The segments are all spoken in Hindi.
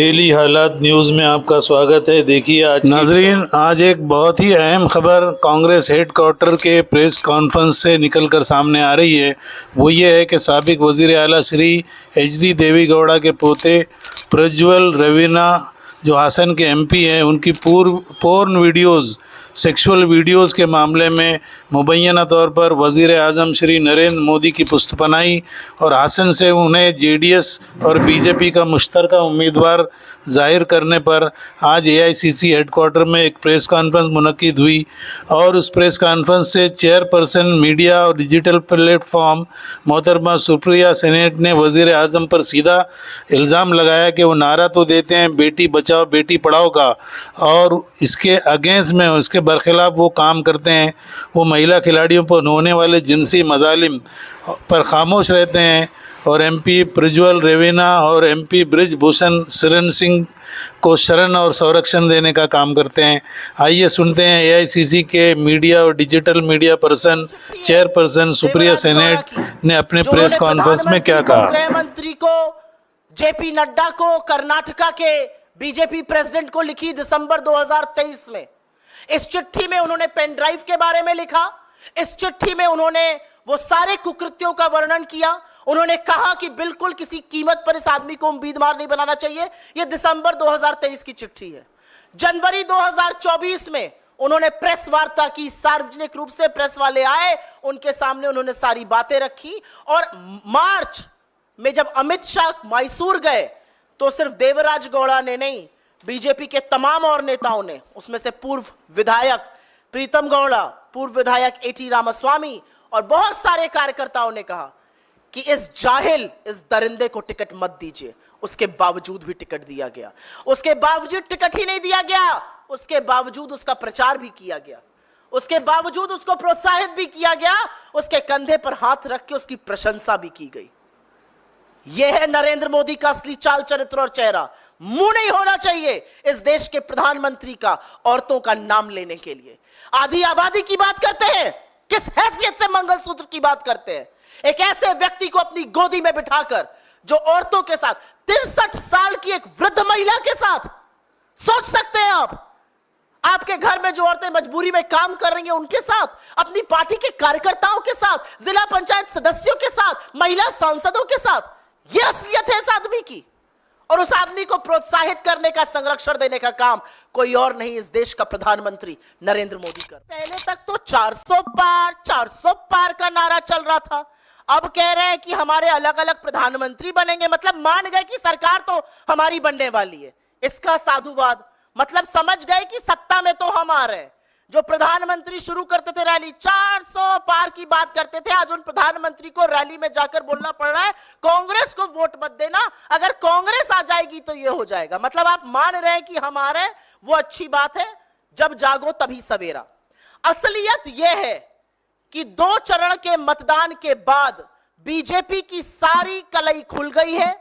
डेली हालात न्यूज़ में आपका स्वागत है। देखिए आज नाजरीन, आज एक बहुत ही अहम खबर कांग्रेस हेडक्वार्टर के प्रेस कॉन्फ्रेंस से निकलकर सामने आ रही है। वो ये है कि साबिक वज़ीर आला श्री एच.डी. देवेगौड़ा के पोते प्रज्वल रवीना जो हासन के एमपी हैं, उनकी पोर्न वीडियोज़, सेक्सुअल वीडियोज़ के मामले में मुबैना तौर पर वज़ीर आज़म श्री नरेंद्र मोदी की पुस्तपनाही और हासन से उन्हें जेडीएस और बीजेपी का मुश्तरका उम्मीदवार ज़ाहिर करने पर आज एआईसीसी हेडक्वार्टर में एक प्रेस कॉन्फ्रेंस मुनक्किद हुई और उस प्रेस कॉन्फ्रेंस से चेयरपर्सन मीडिया और डिजिटल प्लेटफॉर्म मोहतरमा सुप्रिया सेनेट ने वज़ीर आज़म पर सीधा इल्ज़ाम लगाया कि वो नारा तो देते हैं बेटी बचाओ बेटी पढ़ाओ का, और इसके अगेंस्ट में इसके बरखिलाफ़ वो काम करते हैं। वो महिला खिलाड़ियों पर होने वाले जिनसी मजालिम पर खामोश रहते हैं और एमपी प्रज्वल रवीना और एमपी ब्रिजभूषण शरण सिंह को शरण और संरक्षण देने का काम करते हैं। आइए सुनते हैं एआईसीसी के मीडिया और digital media person chairperson Supriya senate ने अपने प्रेस कॉन्फ्रेंस में क्या कहा। गृह मंत्री को, जेपी नड्डा को, कर्नाटका के बीजेपी प्रेसिडेंट को लिखी दिसंबर 2023 में। इस चिट्ठी में उन्होंने पेन ड्राइव के बारे में लिखा। इस चिट्ठी में उन्होंने वो सारे कुकृत्यों का वर्णन किया। उन्होंने कहा कि बिल्कुल किसी कीमत पर इस आदमी को उम्मीदवार नहीं बनाना चाहिए। यह दिसंबर 2023 की चिट्ठी है। जनवरी 2024 में उन्होंने प्रेस वार्ता की, सार्वजनिक रूप से प्रेस वाले आए, उनके सामने उन्होंने सारी बातें रखी। और मार्च में जब अमित शाह मैसूर गए तो सिर्फ देवराज गौड़ा ने नहीं, बीजेपी के तमाम और नेताओं ने, उसमें से पूर्व विधायक प्रीतम गौड़ा, पूर्व विधायक एटी रामास्वामी और बहुत सारे कार्यकर्ताओं ने कहा कि इस जाहिल, इस दरिंदे को टिकट मत दीजिए। उसके बावजूद भी टिकट दिया गया। उसके बावजूद टिकट ही नहीं दिया गया, उसके बावजूद उसका प्रचार भी किया गया, उसके बावजूद उसको प्रोत्साहित भी किया गया, उसके कंधे पर हाथ रख के उसकी प्रशंसा भी की गई। यह है नरेंद्र मोदी का असली चाल चरित्र और चेहरा। मुंह नहीं होना चाहिए इस देश के प्रधानमंत्री का औरतों का नाम लेने के लिए। आधी आबादी की बात करते हैं, किस हैसियत से मंगलसूत्र की बात करते हैं? एक ऐसे व्यक्ति को अपनी गोदी में बिठाकर जो औरतों के साथ, 63 साल की एक वृद्ध महिला के साथ, सोच सकते हैं आप, आपके घर में जो औरतें मजबूरी में काम कर रही हैं उनके साथ, अपनी पार्टी के कार्यकर्ताओं के साथ, जिला पंचायत सदस्यों के साथ, महिला सांसदों के साथ। यह असलियत है इस आदमी की। और उस आदमी को प्रोत्साहित करने का, संरक्षण देने का काम कोई और नहीं, इस देश का प्रधानमंत्री नरेंद्र मोदी कर। पहले तक तो 400 पार का नारा चल रहा था। अब कह रहे हैं कि हमारे अलग अलग प्रधानमंत्री बनेंगे। मतलब मान गए कि सरकार तो हमारी बनने वाली है। इसका साधुवाद, मतलब समझ गए कि सत्ता में तो हम आ रहे हैं। जो प्रधानमंत्री शुरू करते थे रैली, 400 पार की बात करते थे, आज उन प्रधानमंत्री को रैली में जाकर बोलना पड़ रहा है कांग्रेस को वोट मत देना, अगर कांग्रेस आ जाएगी तो ये हो जाएगा। मतलब आप मान रहे हैं कि हम आ रहे हैं, वो अच्छी बात है। जब जागो तभी सवेरा। असलियत यह है कि 2 चरण के मतदान के बाद बीजेपी की सारी कलई खुल गई है।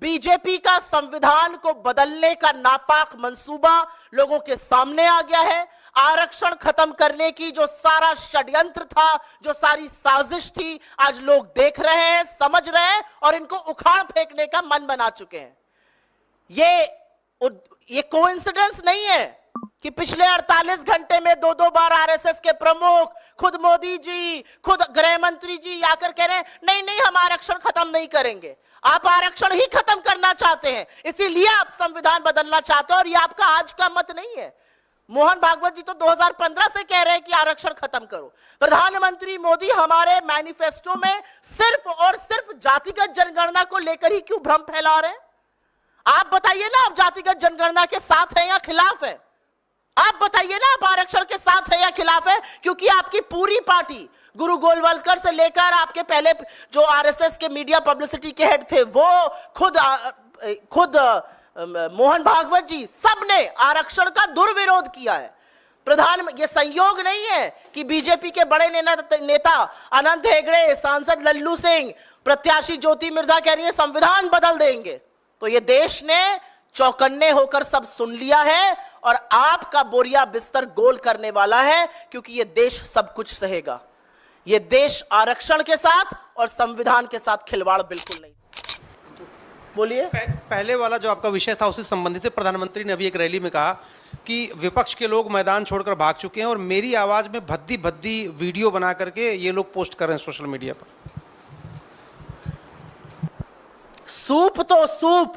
बीजेपी का संविधान को बदलने का नापाक मंसूबा लोगों के सामने आ गया है। आरक्षण खत्म करने की जो सारा षड्यंत्र था, जो सारी साजिश थी, आज लोग देख रहे हैं, समझ रहे हैं और इनको उखाड़ फेंकने का मन बना चुके हैं। ये कोइंसिडेंस नहीं है कि पिछले 48 घंटे में 2-2 बार आरएसएस के प्रमुख, खुद मोदी जी, खुद गृह मंत्री जी आकर कह रहे हैं नहीं नहीं हम आरक्षण खत्म नहीं करेंगे। आप आरक्षण ही खत्म करना चाहते हैं, इसीलिए आप संविधान बदलना चाहते हो। और ये आपका आज का मत नहीं है। मोहन भागवत जी तो 2015 से कह रहे हैं कि आरक्षण खत्म करो। प्रधानमंत्री मोदी हमारे मैनिफेस्टो में सिर्फ और सिर्फ जातिगत जनगणना को लेकर ही क्यों भ्रम फैला रहे हैं? आप बताइए ना, आप जातिगत जनगणना के साथ हैं या खिलाफ है? आप बताइए ना, आप आरक्षण के साथ है या खिलाफ है? क्योंकि आपकी पूरी पार्टी, गुरु गोलवलकर से लेकर आपके पहले जो आरएसएस के मीडिया पब्लिसिटी के हेड थे, वो खुद मोहन भागवत जी, सबने आरक्षण का दुर्विरोध किया है। ये संयोग नहीं है कि बीजेपी के बड़े नेता अनंत हेगड़े, सांसद लल्लू सिंह, प्रत्याशी ज्योति मिर्धा कह रही है संविधान बदल देंगे। तो ये देश ने चौकन्ने होकर सब सुन लिया है और आपका बोरिया बिस्तर गोल करने वाला है, क्योंकि ये देश सब कुछ सहेगा। ये देश आरक्षण के साथ और संविधान के साथ खिलवाड़ बिल्कुल नहीं। बोलिए। पहले वाला जो आपका विषय था उससे संबंधित है। प्रधानमंत्री ने अभी एक रैली में कहा कि विपक्ष के लोग मैदान छोड़कर भाग चुके हैं और मेरी आवाज में भद्दी भद्दी वीडियो बना करके ये लोग पोस्ट कर रहे हैं सोशल मीडिया पर। सूप तो सूप,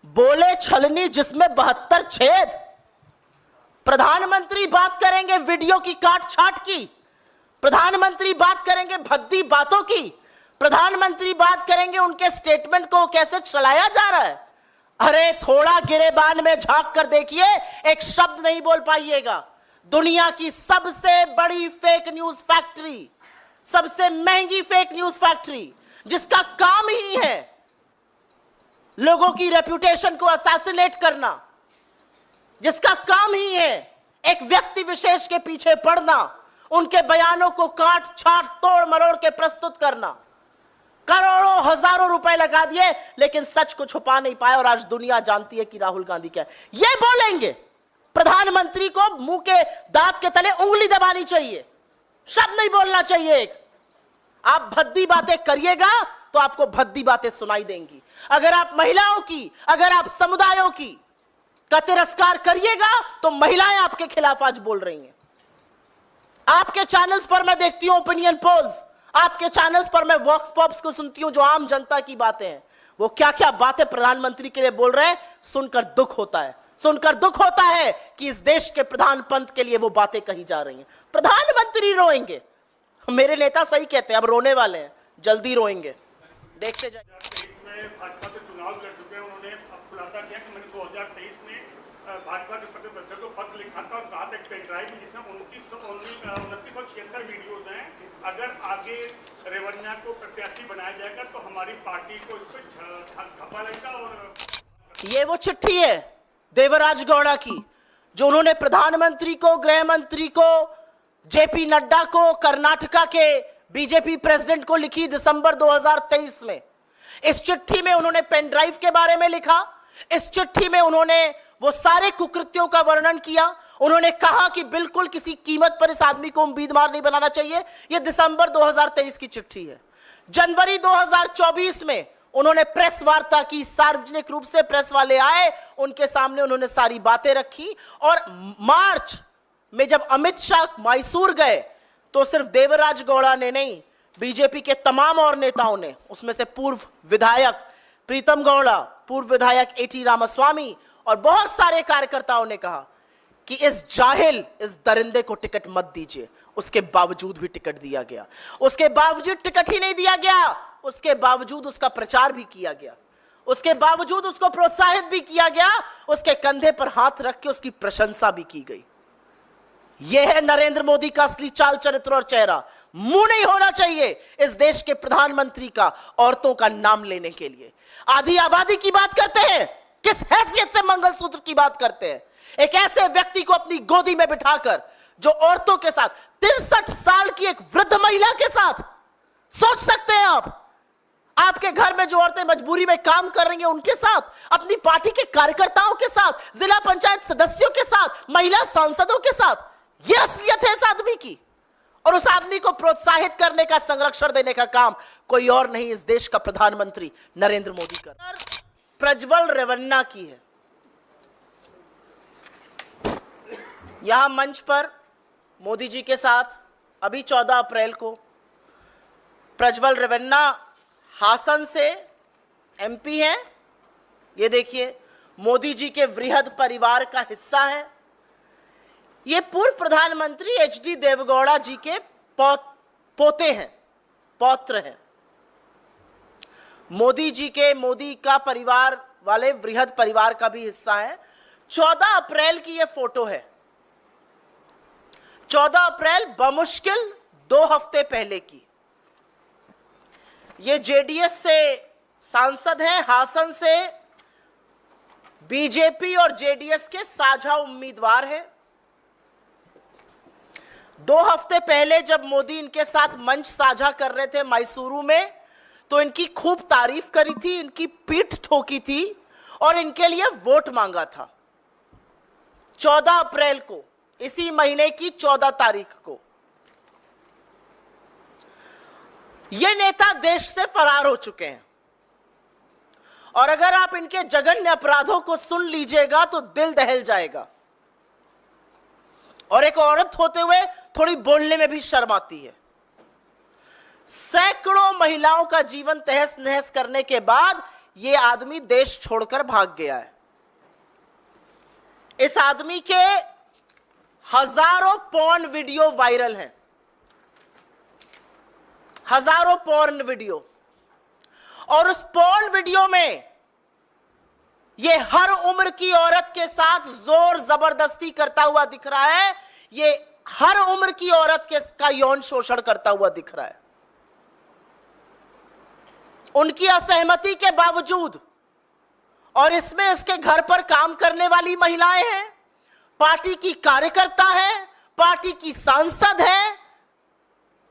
बोले छलनी जिसमें 72 छेद। प्रधानमंत्री बात करेंगे वीडियो की काट छाट की, प्रधानमंत्री बात करेंगे भद्दी बातों की, प्रधानमंत्री बात करेंगे उनके स्टेटमेंट को कैसे चलाया जा रहा है। अरे थोड़ा गिरेबान में झांक कर देखिए, एक शब्द नहीं बोल पाइएगा। दुनिया की सबसे बड़ी फेक न्यूज फैक्ट्री, सबसे महंगी फेक न्यूज फैक्ट्री, जिसका काम ही है लोगों की रेपुटेशन को असैसिनेट करना, जिसका काम ही है एक व्यक्ति विशेष के पीछे पड़ना, उनके बयानों को काट छाट तोड़ मरोड़ के प्रस्तुत करना। करोड़ों हजारों रुपए लगा दिए लेकिन सच को छुपा नहीं पाए, और आज दुनिया जानती है कि राहुल गांधी क्या है। ये बोलेंगे प्रधानमंत्री को मुंह के दांत के तले उंगली दबानी चाहिए, शब्द नहीं बोलना चाहिए। एक आप भद्दी बातें करिएगा तो आपको भद्दी बातें सुनाई देंगी। अगर आप महिलाओं की, अगर आप समुदायों की का तिरस्कार करिएगा तो महिलाएं आपके खिलाफ आज बोल रही हैं। आपके चैनल्स पर मैं देखती हूं ओपिनियन पोल्स, आपके चैनल्स पर मैं वॉक्स पॉप्स को सुनती हूं जो आम जनता की बातें हैं। वो क्या क्या बातें प्रधानमंत्री के लिए बोल रहे हैं, सुनकर दुख होता है। सुनकर दुख होता है कि इस देश के प्रधान पंत के लिए वो बातें कही जा रही हैं। प्रधानमंत्री रोएंगे, मेरे नेता सही कहते हैं, अब रोने वाले हैं, जल्दी रोएंगे, देखते जाइए। 2023 में भाजपा से चुनाव लड़ चुके हैं। उन्होंने अब खुलासा किया कि मैंने 2023 में भाजपा के प्रदेश को पत्र लिखा था और कहा था पेन ड्राइव में जिसमें 2976 वीडियोज हैं। अगर आगे रेवन्ना को प्रत्याशी बनाया जाएगा तो हमारी पार्टी को इस पर खपा लगेगा। और ये वो चिट्ठी है देवराज गौड़ा की जो उन्होंने प्रधानमंत्री को, गृह मंत्री को, जेपी नड्डा को, कर्नाटका के बीजेपी प्रेसिडेंट को लिखी दिसंबर 2023 में। इस चिट्ठी में उन्होंने पेन ड्राइव के बारे में लिखा, इस चिट्ठी में उन्होंने वो सारे कुकृत्यों का वर्णन किया। उन्होंने कहा कि बिल्कुल किसी कीमत पर इस आदमी को उम्मीदवार नहीं बनाना चाहिए। यह दिसंबर 2023 की चिट्ठी है। जनवरी 2024 में उन्होंने प्रेस वार्ता की, सार्वजनिक रूप से प्रेस वाले आए, उनके सामने उन्होंने सारी बातें रखी। और मार्च में जब अमित शाह मैसूर गए तो सिर्फ देवराज गौड़ा ने नहीं, बीजेपी के तमाम और नेताओं ने, उसमें से पूर्व विधायक प्रीतम गौड़ा, पूर्व विधायक एटी रामास्वामी और बहुत सारे कार्यकर्ताओं ने कहा कि इस जाहिल, इस दरिंदे को टिकट मत दीजिए। उसके बावजूद भी टिकट दिया गया। उसके बावजूद टिकट ही नहीं दिया गया, उसके बावजूद उसका प्रचार भी किया गया, उसके बावजूद उसको प्रोत्साहित भी किया गया, उसके कंधे पर हाथ रख के उसकी प्रशंसा भी की गई। यह है नरेंद्र मोदी का असली चाल चरित्र और चेहरा। मुंह नहीं होना चाहिए इस देश के प्रधानमंत्री का औरतों का नाम लेने के लिए। आधी आबादी की बात करते हैं, किस हैसियत से मंगलसूत्र की बात करते हैं? एक ऐसे व्यक्ति को अपनी गोदी में बिठाकर जो औरतों के साथ, 63 साल की एक वृद्ध महिला के साथ, सोच सकते हैं आप, आपके घर में जो औरतें मजबूरी में काम कर रही हैं उनके साथ, अपनी पार्टी के कार्यकर्ताओं के साथ, जिला पंचायत सदस्यों के साथ, महिला सांसदों के साथ, यह असलियत है इस आदमी की। और उस आदमी को प्रोत्साहित करने का, संरक्षण देने का काम कोई और नहीं, इस देश का प्रधानमंत्री नरेंद्र मोदी कर। प्रज्वल रेवन्ना की है। यहां मंच पर मोदी जी के साथ अभी 14 अप्रैल को प्रज्वल रेवन्ना हासन से एमपी हैं। ये देखिए, मोदी जी के वृहद परिवार का हिस्सा है। ये पूर्व प्रधानमंत्री एचडी देवगौड़ा जी के पोते हैं, पौत्र हैं। मोदी जी के, मोदी का परिवार वाले वृहद परिवार का भी हिस्सा है। 14 अप्रैल की यह फोटो है। 14 अप्रैल बमुश्किल 2 हफ्ते पहले की। ये जेडीएस से सांसद हैं, हासन से बीजेपी और जेडीएस के साझा उम्मीदवार हैं। 2 हफ्ते पहले जब मोदी इनके साथ मंच साझा कर रहे थे मैसूरू में, तो इनकी खूब तारीफ करी थी, इनकी पीठ ठोकी थी और इनके लिए वोट मांगा था। 14 अप्रैल को, इसी महीने की 14 तारीख को ये नेता देश से फरार हो चुके हैं और अगर आप इनके जघन्य अपराधों को सुन लीजिएगा तो दिल दहल जाएगा। और एक औरत होते हुए थोड़ी बोलने में भी शर्म आती है। सैकड़ों महिलाओं का जीवन तहस नहस करने के बाद यह आदमी देश छोड़कर भाग गया है। इस आदमी के हजारों पॉर्न वीडियो वायरल हैं, हजारों पॉर्न वीडियो। और उस पॉर्न वीडियो में यह हर उम्र की औरत के साथ जोर जबरदस्ती करता हुआ दिख रहा है। यह हर उम्र की औरत का यौन शोषण करता हुआ दिख रहा है। उनकी असहमति के बावजूद, और इसमें इसके घर पर काम करने वाली महिलाएं हैं, पार्टी की कार्यकर्ता है, पार्टी की सांसद है,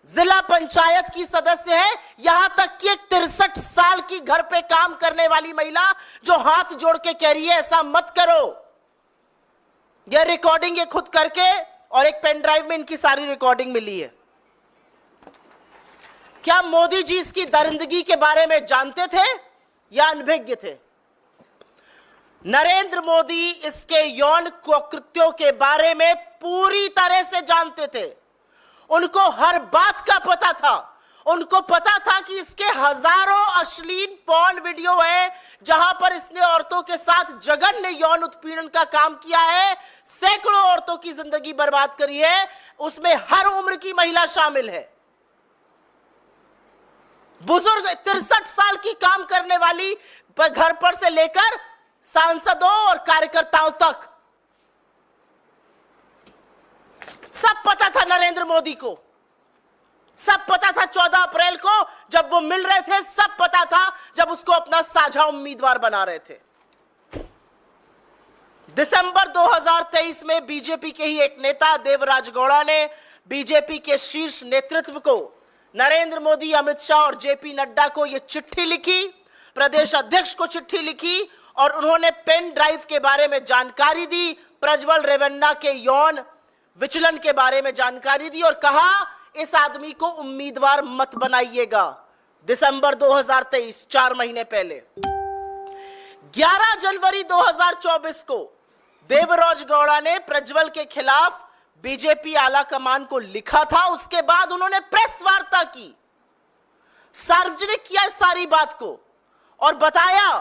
जिला पंचायत की सदस्य है, यहां तक कि एक 63 साल की घर पे काम करने वाली महिला जो हाथ जोड़ के कह रही है ऐसा मत करो। यह रिकॉर्डिंग ये खुद करके, और एक पेन ड्राइव में इनकी सारी रिकॉर्डिंग मिली है। क्या मोदी जी इसकी दरिंदगी के बारे में जानते थे या अनभिज्ञ थे? नरेंद्र मोदी इसके यौन कृत्यों के बारे में पूरी तरह से जानते थे। उनको हर बात का पता था। उनको पता था कि इसके हजारों अश्लील पॉर्न वीडियो है जहां पर इसने औरतों के साथ जघन्य यौन उत्पीड़न का काम किया है, सैकड़ों औरतों की जिंदगी बर्बाद करी है, उसमें हर उम्र की महिला शामिल है। बुजुर्ग 63 साल की काम करने वाली घर पर से लेकर सांसदों और कार्यकर्ताओं तक सब पता था नरेंद्र मोदी को। सब पता था 14 अप्रैल को जब वो मिल रहे थे, सब पता था जब उसको अपना साझा उम्मीदवार बना रहे थे। दिसंबर 2023 में बीजेपी के ही एक नेता देवराज गौड़ा ने बीजेपी के शीर्ष नेतृत्व को, नरेंद्र मोदी, अमित शाह और जेपी नड्डा को यह चिट्ठी लिखी, प्रदेश अध्यक्ष को चिट्ठी लिखी, और उन्होंने पेन ड्राइव के बारे में जानकारी दी, प्रज्वल रेवन्ना के यौन विचलन के बारे में जानकारी दी, और कहा इस आदमी को उम्मीदवार मत बनाइएगा। दिसंबर 2023, 4 महीने पहले। 11 जनवरी 2024 को देवराज गौड़ा ने प्रज्वल के खिलाफ बीजेपी आला कमान को लिखा था। उसके बाद उन्होंने प्रेस वार्ता की, सार्वजनिक किया इस सारी बात को, और बताया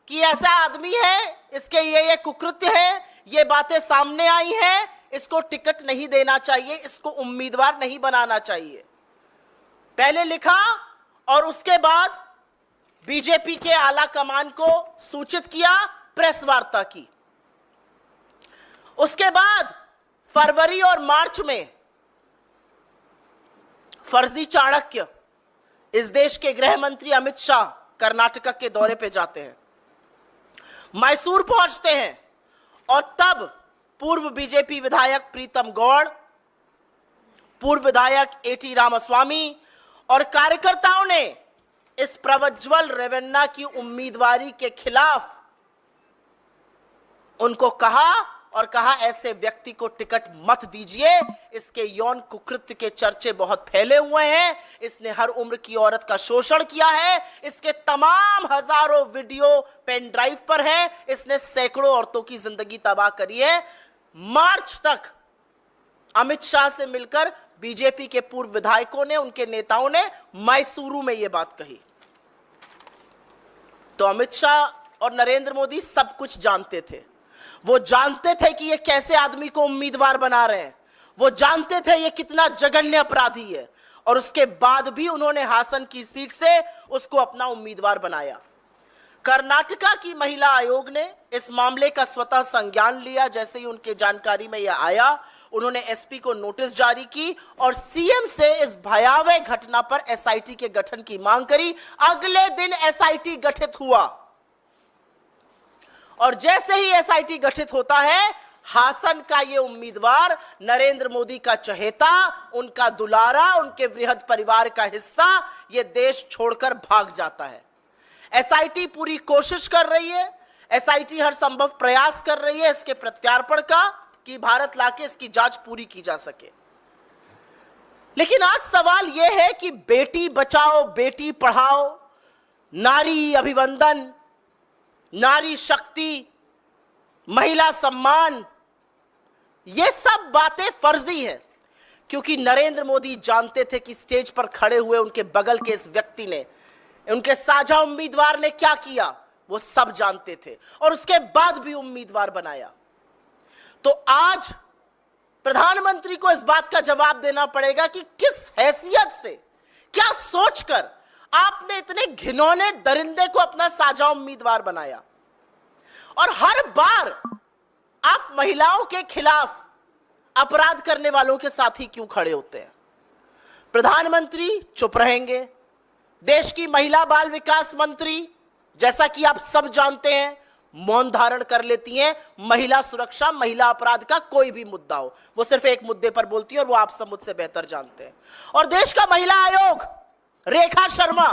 कि ऐसा आदमी है, इसके ये कुकृत्य है, ये बातें सामने आई हैं, इसको टिकट नहीं देना चाहिए, इसको उम्मीदवार नहीं बनाना चाहिए। पहले लिखा और उसके बाद बीजेपी के आला कमान को सूचित किया, प्रेस वार्ता की। उसके बाद फरवरी और मार्च में फर्जी चाणक्य इस देश के गृह मंत्री अमित शाह कर्नाटक के दौरे पे जाते हैं, मैसूर पहुंचते हैं, और तब पूर्व बीजेपी विधायक प्रीतम गौड़, पूर्व विधायक एटी रामास्वामी और कार्यकर्ताओं ने इस प्रज्वल रेवन्ना की उम्मीदवारी के खिलाफ उनको कहा, और कहा ऐसे व्यक्ति को टिकट मत दीजिए, इसके यौन कुकृत्य के चर्चे बहुत फैले हुए हैं, इसने हर उम्र की औरत का शोषण किया है, इसके तमाम हजारों वीडियो पेन ड्राइव पर है, इसने सैकड़ों औरतों की जिंदगी तबाह करी है। मार्च तक अमित शाह से मिलकर बीजेपी के पूर्व विधायकों ने, उनके नेताओं ने मैसूरू में यह बात कही। तो अमित शाह और नरेंद्र मोदी सब कुछ जानते थे। वो जानते थे कि ये कैसे आदमी को उम्मीदवार बना रहे हैं, वो जानते थे ये कितना जघन्य अपराधी है, और उसके बाद भी उन्होंने हासन की सीट से उसको अपना उम्मीदवार बनाया। कर्नाटका की महिला आयोग ने इस मामले का स्वतः संज्ञान लिया। जैसे ही उनके जानकारी में यह आया, उन्होंने एसपी को नोटिस जारी की और सीएम से इस भयावह घटना पर एसआईटी के गठन की मांग करी। अगले दिन एसआईटी गठित हुआ, और जैसे ही एसआईटी गठित होता है, हासन का ये उम्मीदवार, नरेंद्र मोदी का चहेता, उनका दुलारा, उनके वृहद परिवार का हिस्सा, ये देश छोड़कर भाग जाता है। एसआईटी पूरी कोशिश कर रही है, एसआईटी हर संभव प्रयास कर रही है इसके प्रत्यार्पण का, कि भारत लाके इसकी जांच पूरी की जा सके। लेकिन आज सवाल यह है कि बेटी बचाओ, बेटी पढ़ाओ, नारी अभिवंदन, नारी शक्ति, महिला सम्मान, ये सब बातें फर्जी हैं, क्योंकि नरेंद्र मोदी जानते थे कि स्टेज पर खड़े हुए उनके बगल के इस व्यक्ति ने, उनके साझा उम्मीदवार ने क्या किया, वो सब जानते थे और उसके बाद भी उम्मीदवार बनाया। तो आज प्रधानमंत्री को इस बात का जवाब देना पड़ेगा कि किस हैसियत से, क्या सोचकर आपने इतने घिनौने दरिंदे को अपना साझा उम्मीदवार बनाया। और हर बार आप महिलाओं के खिलाफ अपराध करने वालों के साथ ही क्यों खड़े होते हैं? प्रधानमंत्री चुप रहेंगे, देश की महिला बाल विकास मंत्री जैसा कि आप सब जानते हैं मौन धारण कर लेती हैं। महिला सुरक्षा, महिला अपराध का कोई भी मुद्दा हो, वो सिर्फ एक मुद्दे पर बोलती है और वो आप सब मुझसे बेहतर जानते हैं। और देश का महिला आयोग रेखा शर्मा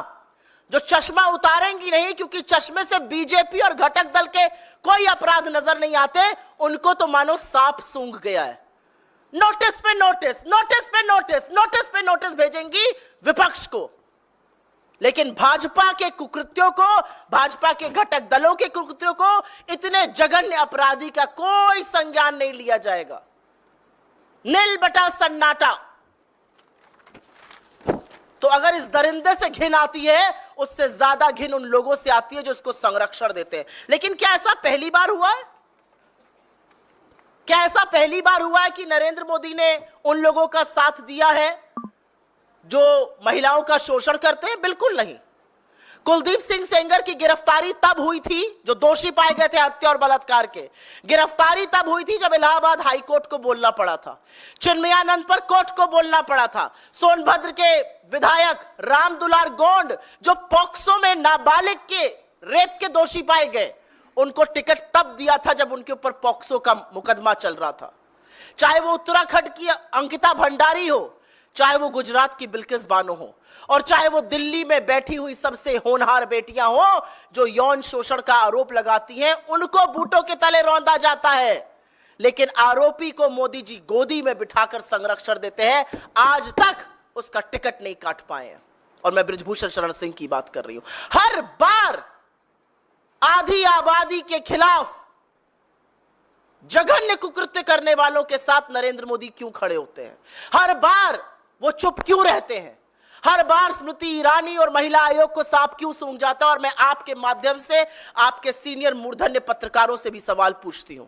जो चश्मा उतारेंगी नहीं, क्योंकि चश्मे से बीजेपी और घटक दल के कोई अपराध नजर नहीं आते, उनको तो मानो सांप सूंघ गया है। नोटिस पे नोटिस, नोटिस पे नोटिस, नोटिस पे नोटिस भेजेंगी विपक्ष को, लेकिन भाजपा के कुकृत्यों को, भाजपा के घटक दलों के कुकृत्यों को, इतने जघन्य अपराधी का कोई संज्ञान नहीं लिया जाएगा। नील बटा सन्नाटा। तो अगर इस दरिंदे से घिन आती है, उससे ज्यादा घिन उन लोगों से आती है जो इसको संरक्षण देते हैं। लेकिन क्या ऐसा पहली बार हुआ है? क्या ऐसा पहली बार हुआ है कि नरेंद्र मोदी ने उन लोगों का साथ दिया है जो महिलाओं का शोषण करते हैं? बिल्कुल नहीं। कुलदीप सिंह सेंगर की गिरफ्तारी तब हुई थी, जो दोषी पाए गए थे हत्या और बलात्कार के, गिरफ्तारी तब हुई थी जब इलाहाबाद हाई कोर्ट को बोलना पड़ा था, चिन्मयानंद पर कोर्ट को बोलना पड़ा था, सोनभद्र के विधायक रामदुलार गोंड जो पॉक्सो में नाबालिग के रेप के दोषी पाए गए, उनको टिकट तब दिया था जब उनके ऊपर पॉक्सो का मुकदमा चल रहा था। चाहे वो उत्तराखंड की अंकिता भंडारी हो, चाहे वो गुजरात की बिल्किस बानो हो, और चाहे वो दिल्ली में बैठी हुई सबसे होनहार बेटियां हो जो यौन शोषण का आरोप लगाती हैं, उनको बूटों के तले रौंदा जाता है। लेकिन आरोपी को मोदी जी गोदी में बिठाकर संरक्षण देते हैं, आज तक उसका टिकट नहीं काट पाए हैं। और मैं बृजभूषण शरण सिंह की बात कर रही हूं। हर बार आधी आबादी के खिलाफ जघन्य कुकृत्य करने वालों के साथ नरेंद्र मोदी क्यों खड़े होते हैं? हर बार वो चुप क्यों रहते हैं? हर बार स्मृति ईरानी और महिला आयोग को सांप क्यों सूंघ जाता है? और मैं आपके माध्यम से आपके सीनियर मूर्धन्य पत्रकारों से भी सवाल पूछती हूं,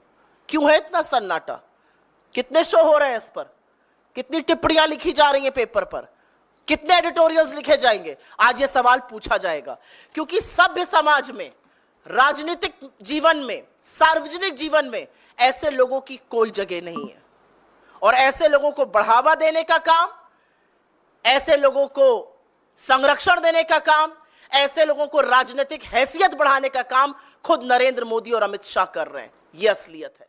क्यों है इतना सन्नाटा? कितने शो हो रहे हैं इस पर? कितनी टिप्पणियां लिखी जा रही हैं पेपर पर? कितने एडिटोरियल्स लिखे जाएंगे? आज ये सवाल पूछा जाएगा, क्योंकि सभ्य समाज में, राजनीतिक जीवन में, सार्वजनिक जीवन में ऐसे लोगों की कोई जगह नहीं है। और ऐसे लोगों को बढ़ावा देने का काम, ऐसे लोगों को संरक्षण देने का काम, ऐसे लोगों को राजनीतिक हैसियत बढ़ाने का काम खुद नरेंद्र मोदी और अमित शाह कर रहे हैं। यह असलियत है।